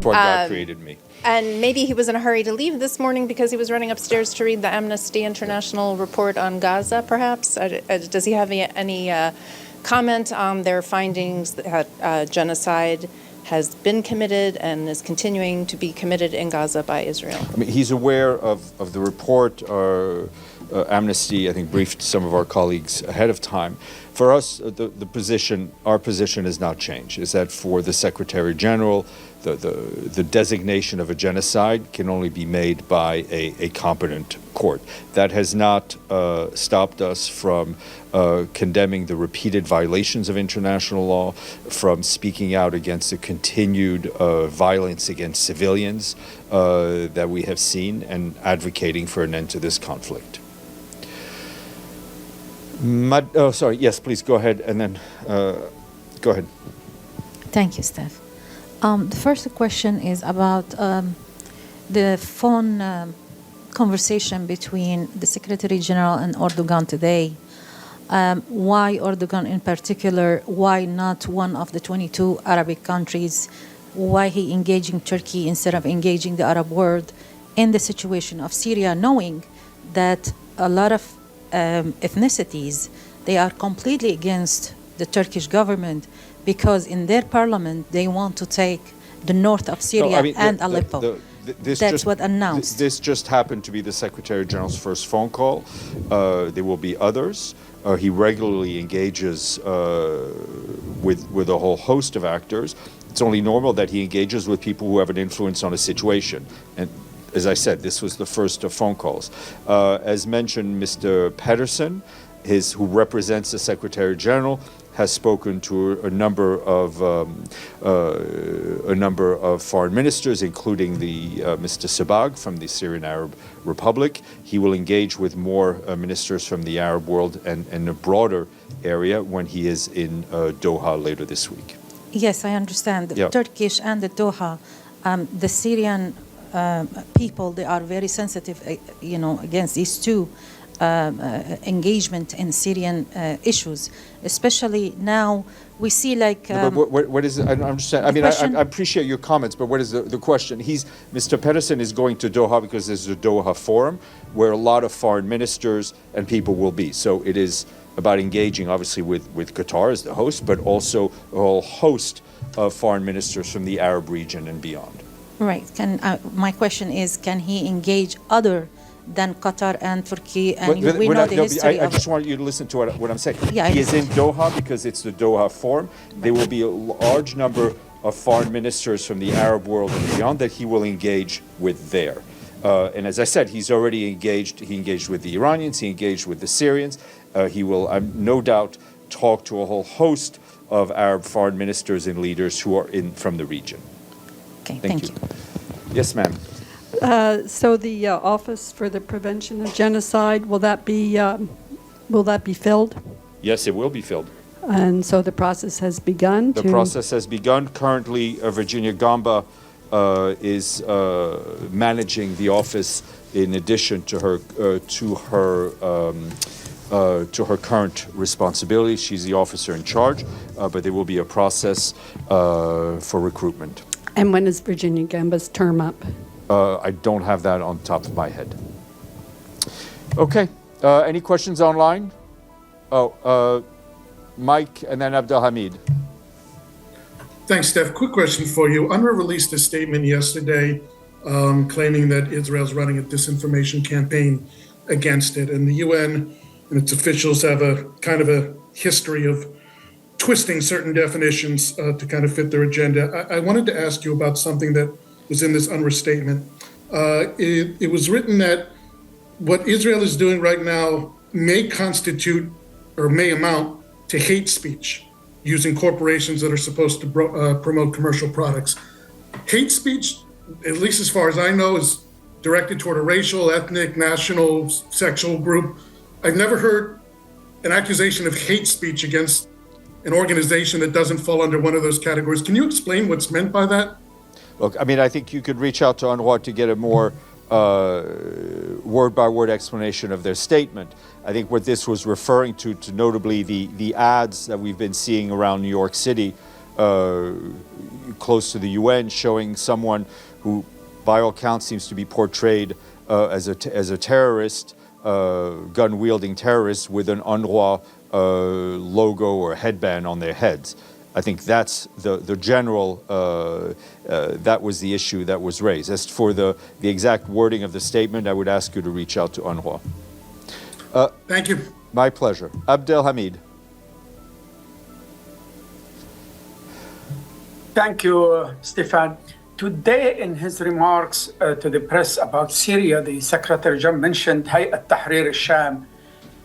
what God created me. And maybe he was in a hurry to leave this morning because he was running upstairs to read the Amnesty International report on Gaza, perhaps? Does he have any comment on their findings that genocide has been committed and is continuing to be committed in Gaza by Israel? I mean, he's aware of the report. Amnesty, I think, briefed some of our colleagues ahead of time. For us, our position has not changed, is that for the Secretary General, the designation of a genocide can only be made by a competent court. That has not stopped us from condemning the repeated violations of international law, from speaking out against the continued violence against civilians that we have seen, and advocating for an end to this conflict. Sorry, yes, please go ahead, and then go ahead. Thank you, Steph. The first question is about the phone conversation between the Secretary General and Erdogan today. Why Erdogan in particular? Why not one of the 22 Arabic countries? Why he engaging Turkey instead of engaging the Arab world in the situation of Syria, knowing that a lot of ethnicities, they are completely against the Turkish government because in their parliament they want to take the north of Syria and Aleppo. That's what announced. This just happened to be the Secretary General's first phone call. There will be others. He regularly engages with a whole host of actors. It's only normal that he engages with people who have an influence on a situation. And as I said, this was the first of phone calls. As mentioned, Mr. Pedersen, who represents the Secretary General, has spoken to a number of foreign ministers, including Mr. Sabag from the Syrian Arab Republic. He will engage with more ministers from the Arab world and a broader area when he is in Doha later this week. Yes, I understand. The Turkish and the Doha, the Syrian people, they are very sensitive, against these two engagement in Syrian issues, especially now we see like. But what is it? I don't understand. I mean, I appreciate your comments, but what is the question? Mr. Pedersen is going to Doha because there's a Doha forum where a lot of foreign ministers and people will be. So it is about engaging, obviously, with Qatar as the host, but also a whole host of foreign ministers from the Arab region and beyond. Right. My question is, can he engage other than Qatar and Turkey? And we know the history I just want you to listen to what I'm saying. Yeah, he is in Doha because it's the Doha Forum. There will be a large number of foreign ministers from the Arab world and beyond that he will engage with there. And as I said, he's already engaged. He engaged with the Iranians. He engaged with the Syrians. He will, no doubt, talk to a whole host of Arab foreign ministers and leaders who are from the region. Okay, thank you. Yes, ma'am. So the Office for the Prevention of Genocide, will that be filled? Yes, it will be filled. And so the process has begun? The process has begun. Currently, Virginia Gamba is managing the office in addition to her current responsibilities. She's the officer in charge, but there will be a process for recruitment. And when is Virginia Gamba's term up? I don't have that on top of my head. Okay. Any questions online? Mike and then Abdelhamid. Thanks, Steph. Quick question for you. UNRWA released a statement yesterday claiming that Israel's running a disinformation campaign against it. And the UN and its officials have a kind of a history of twisting certain definitions to kind of fit their agenda. I wanted to ask you about something that was in this UNRWA statement. It was written that what Israel is doing right now may constitute or may amount to hate speech using corporations that are supposed to promote commercial products. Hate speech, at least as far as I know, is directed toward a racial, ethnic, national, sexual group. I've never heard an accusation of hate speech against an organization that doesn't fall under one of those categories. Can you explain what's meant by that? Look, I mean, I think you could reach out to UNRWA to get a more word-by-word explanation of their statement. I think what this was referring to notably the ads that we've been seeing around New York City close to the UN, showing someone who, by all counts, seems to be portrayed as a terrorist, gun-wielding terrorist with an UNRWA logo or headband on their heads. I think that's the general, that was the issue that was raised. As for the exact wording of the statement, I would ask you to reach out to UNRWA. Thank you. My pleasure. Abdel Hamid. Thank you, Stefan. Today, in his remarks to the press about Syria, the Secretary General mentioned Hayat Tahrir al-Sham,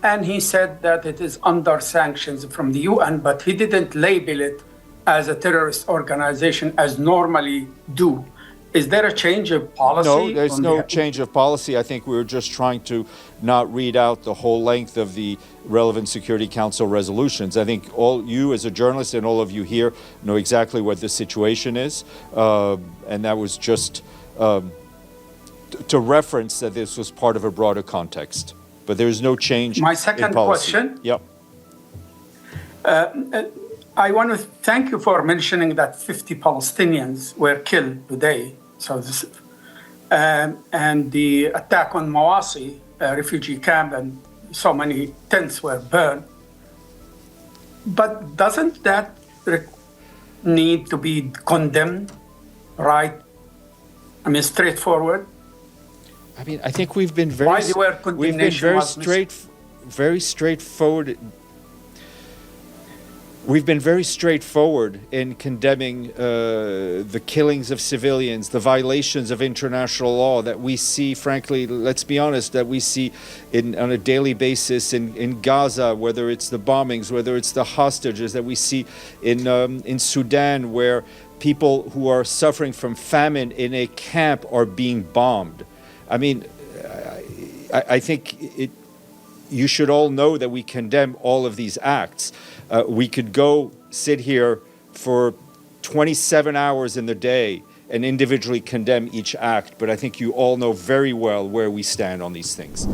and he said that it is under sanctions from the UN, but he didn't label it as a terrorist organization as normally do. Is there a change of policy? No, there's no change of policy. I think we were just trying to not read out the whole length of the relevant Security Council resolutions. I think all you as a journalist and all of you here know exactly what the situation is. And that was just to reference that this was part of a broader context. But there's no change My second in policy. question. Yep. I want to thank you for mentioning that 50 Palestinians were killed today. So this, and the attack on Mawasi, a refugee camp, and so many tents were burned. But doesn't that need to be condemned, right? I mean, straightforward. I mean, I think we've been very Why the word condemnation was very straightforward. We've been very straightforward in condemning the killings of civilians, the violations of international law that we see, frankly, let's be honest, that we see on a daily basis in Gaza, whether it's the bombings, whether it's the hostages that we see in Sudan, where people who are suffering from famine in a camp are being bombed. I mean, I think you should all know that we condemn all of these acts. We could go sit here for 27 hours in the day and individually condemn each act, but I think you all know very well where we stand on these things.